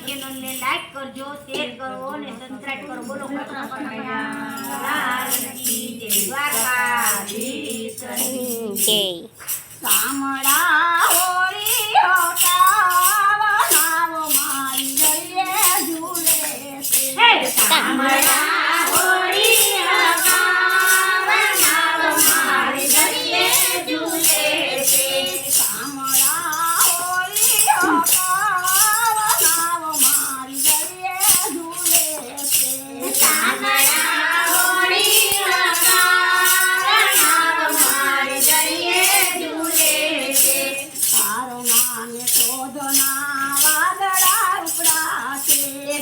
ચેનલને લાઈક કરજો, શેર કરો અને સબસ્ક્રાઇબ કરો. બોલો કૃષ્ણ કનૈયા લાલ કી જય. દ્વારકાધીશની જય. સામળા હોળી હોતા નાવ મારી ગઈએ ઝૂલે છે. સામળા હોળી હોતા નાવ મારી ગઈએ ઝૂલે છે. સામળા હોળી હોતા નાવ મારી ગઈએ ઝૂલે છે. સામળા હોળી હોતા નાવ મારી ગઈએ ઝૂલે છે. કારનાને ક્રોધના વાદળા ઉપડા છે.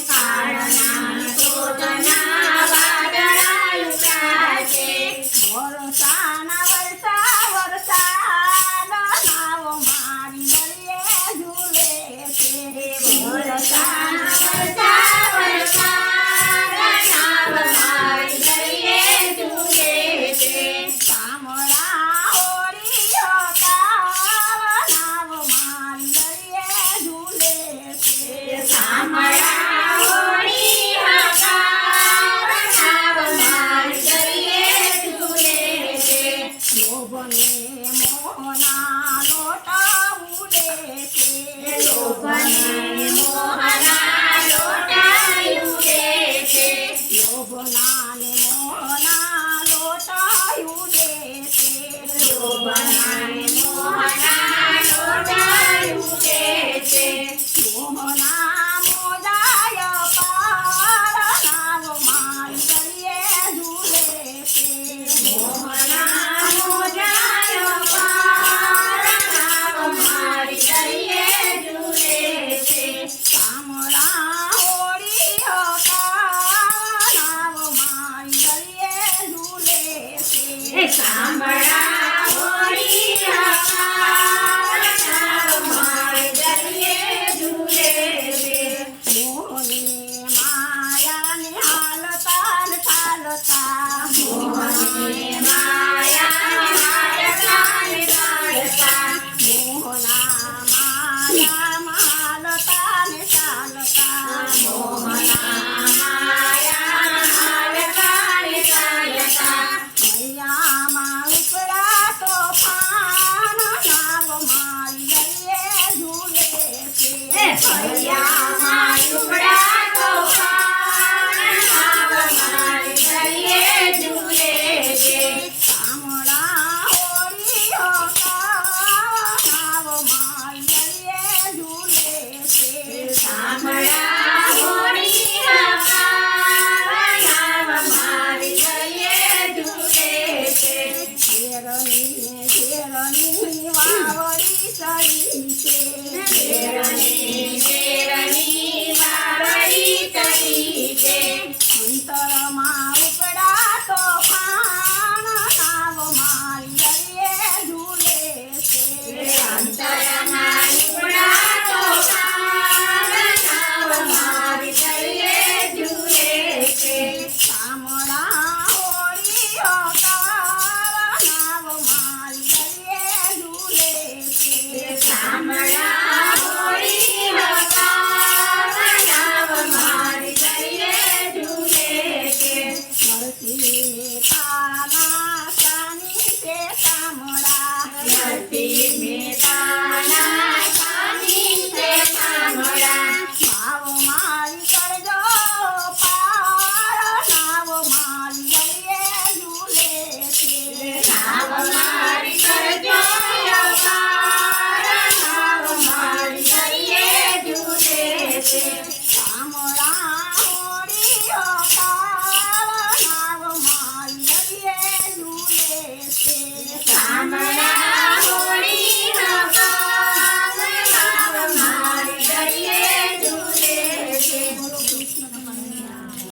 કારનાને ક્રોધના વાદળા ઉપડા છે. વરસાના વરસાદ નાવ મારી ગળીએ ઝૂલે છે. વરસાના વરસાદ નાવ મારી ગળીએ ઝૂલે છે. સામળા હોળી હોતા નાવ મારી ગળીએ ઝૂલે છે. સામળા હોળી હોતા નાવ મારી ગળીએ ઝૂલે છે. લોભને મોહના લોટા ઉડે છે. લોભને મોહના લોટા ઉડે છે. લોભના ને મોહના લોટા ઉડે છે. લોભના ને મોહના લોટા ઉડે છે. મોહના મોજાય પાર નાવ મારી ગળીએ ઝૂલે છે. મોહના મોજાય પાર નાવ મારી ગળીએ ઝૂલે છે. સામળા હોળી હોતા નાવ મારી ગળીએ ઝૂલે છે. સામળા હોળી હોતા નાવ મારી ગળીએ ઝૂલે છે. મોહની માયાને હાલતા ને ચાલતા. મોહની માયાને હાલતા ને ચાલતા. મોહના માયામાં હાલતા ને ચાલતા. મોહના માયામાં હાલતા ને ચાલતા. હૈયામાં ઉપડા તોફાન નાવ મારી ગળીએ ઝૂલે છે. હૈયામાં ઉપડા